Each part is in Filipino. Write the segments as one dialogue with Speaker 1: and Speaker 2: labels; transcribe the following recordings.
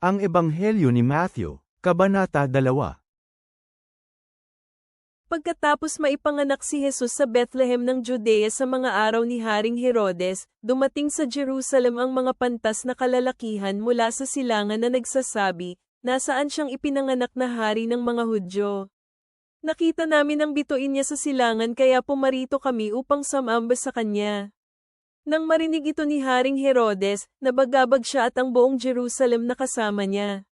Speaker 1: Ang Ebanghelyo ni Matthew, Kabanata 2.
Speaker 2: Pagkatapos maipanganak si Jesus sa Bethlehem ng Judea sa mga araw ni Haring Herodes, dumating sa Jerusalem ang mga pantas na kalalakihan mula sa silangan na nagsasabi, nasaan siyang ipinanganak na hari ng mga Hudyo. Nakita namin ang bituin niya sa silangan kaya pumarito kami upang sumamba sa kanya. Nang marinig ito ni Haring Herodes, nabagabag siya at ang buong Jerusalem na kasama niya.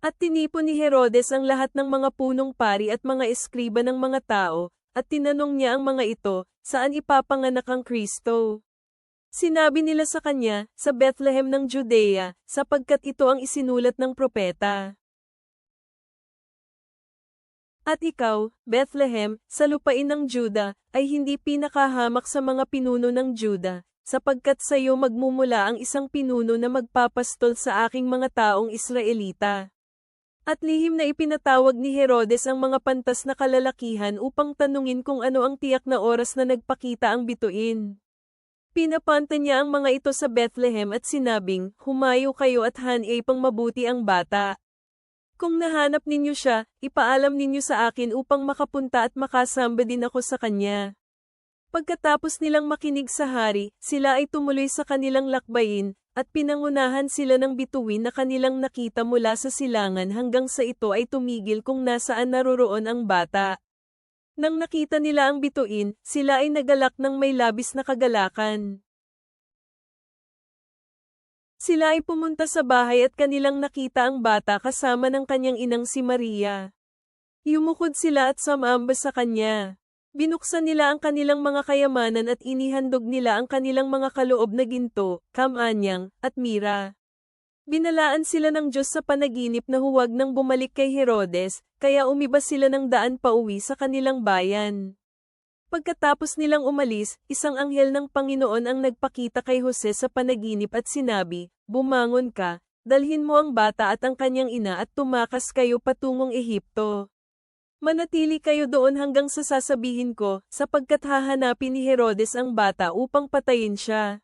Speaker 2: At tinipon ni Herodes ang lahat ng mga punong pari at mga eskriba ng mga tao, at tinanong niya ang mga ito, saan ipapanganak ang Kristo? Sinabi nila sa kanya, sa Bethlehem ng Judea, sapagkat ito ang isinulat ng propeta. At ikaw, Bethlehem, sa lupain ng Juda, ay hindi pinakahamak sa mga pinuno ng Juda, sapagkat sa iyo magmumula ang isang pinuno na magpapastol sa aking mga taong Israelita. At lihim na ipinatawag ni Herodes ang mga pantas na kalalakihan upang tanungin kung ano ang tiyak na oras na nagpakita ang bituin. Pinapanta niya ang mga ito sa Bethlehem at sinabing, humayo kayo at hanapang mabuti ang bata. Kung nahanap ninyo siya, ipaalam ninyo sa akin upang makapunta at makasamba din ako sa kanya. Pagkatapos nilang makinig sa hari, sila ay tumuloy sa kanilang lakbayin, at pinangunahan sila ng bituin na kanilang nakita mula sa silangan hanggang sa ito ay tumigil kung nasaan naroroon ang bata. Nang nakita nila ang bituin, sila ay nagalak ng may labis na kagalakan. Sila ay pumunta sa bahay at kanilang nakita ang bata kasama ng kanyang inang si Maria. Yumukod sila at sumamba sa kanya. Binuksan nila ang kanilang mga kayamanan at inihandog nila ang kanilang mga kaloob na ginto, kamanyang, at mira. Binalaan sila ng Diyos sa panaginip na huwag nang bumalik kay Herodes, kaya umibas sila ng daan pauwi sa kanilang bayan. Pagkatapos nilang umalis, isang anghel ng Panginoon ang nagpakita kay Jose sa panaginip at sinabi, bumangon ka, dalhin mo ang bata at ang kanyang ina at tumakas kayo patungong Ehipto. Manatili kayo doon hanggang sa sasabihin ko, sapagkat hahanapin ni Herodes ang bata upang patayin siya.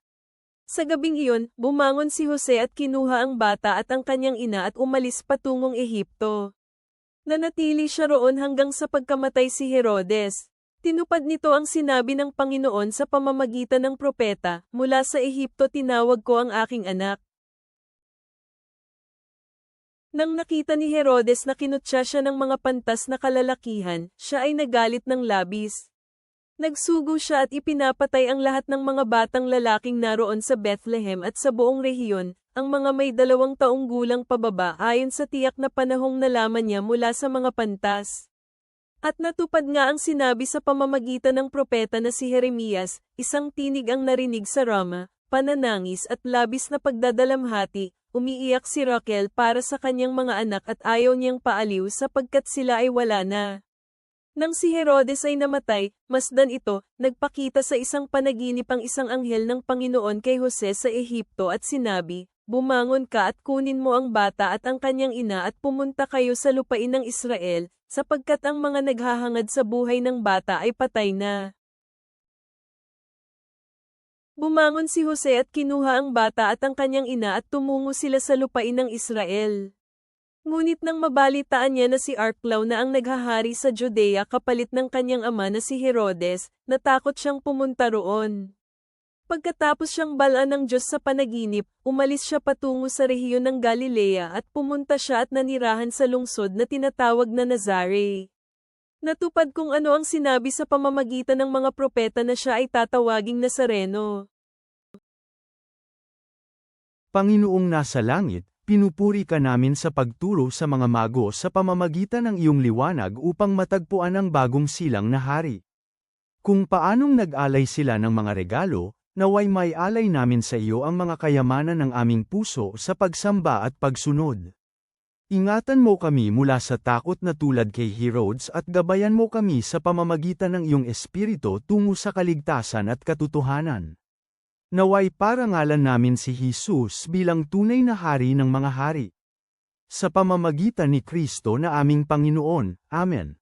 Speaker 2: Sa gabing iyon, bumangon si Jose at kinuha ang bata at ang kanyang ina at umalis patungong Ehipto. Nanatili siya roon hanggang sa pagkamatay si Herodes. Tinupad nito ang sinabi ng Panginoon sa pamamagitan ng propeta, mula sa Ehipto tinawag ko ang aking anak. Nang nakita ni Herodes na kinutya siya ng mga pantas na kalalakihan, siya ay nagalit ng labis. Nagsugo siya at ipinapatay ang lahat ng mga batang lalaking naroon sa Bethlehem at sa buong rehiyon, ang mga may 2 taong gulang pababa ayon sa tiyak na panahong nalaman niya mula sa mga pantas. At natupad nga ang sinabi sa pamamagitan ng propeta na si Jeremias, isang tinig ang narinig sa Rama, pananangis at labis na pagdadalamhati. Umiiyak si Raquel para sa kanyang mga anak at ayaw niyang paaliw sapagkat sila ay wala na. Nang si Herodes ay namatay, masdan ito, nagpakita sa isang panaginip ang isang anghel ng Panginoon kay Jose sa Ehipto at sinabi, bumangon ka at kunin mo ang bata at ang kanyang ina at pumunta kayo sa lupain ng Israel, sapagkat ang mga naghahangad sa buhay ng bata ay patay na. Bumangon si Jose at kinuha ang bata at ang kanyang ina at tumungo sila sa lupain ng Israel. Ngunit nang mabalitaan niya na si Archelaus na ang naghahari sa Judea kapalit ng kanyang ama na si Herodes, natakot siyang pumunta roon. Pagkatapos siyang balaan ng Diyos sa panaginip, umalis siya patungo sa rehiyon ng Galilea at pumunta siya at nanirahan sa lungsod na tinatawag na Nazare. Natupad kung ano ang sinabi sa pamamagitan ng mga propeta na siya ay tatawaging Nazareno.
Speaker 1: Panginoong nasa langit, pinupuri ka namin sa pagturo sa mga mago sa pamamagitan ng iyong liwanag upang matagpuan ang bagong silang na hari. Kung paanong nag-alay sila ng mga regalo, naway may alay namin sa iyo ang mga kayamanan ng aming puso sa pagsamba at pagsunod. Ingatan mo kami mula sa takot na tulad kay Herodes at gabayan mo kami sa pamamagitan ng iyong espiritu tungo sa kaligtasan at katotohanan. Naway parangalan namin si Jesus bilang tunay na hari ng mga hari. Sa pamamagitan ni Kristo na aming Panginoon. Amen.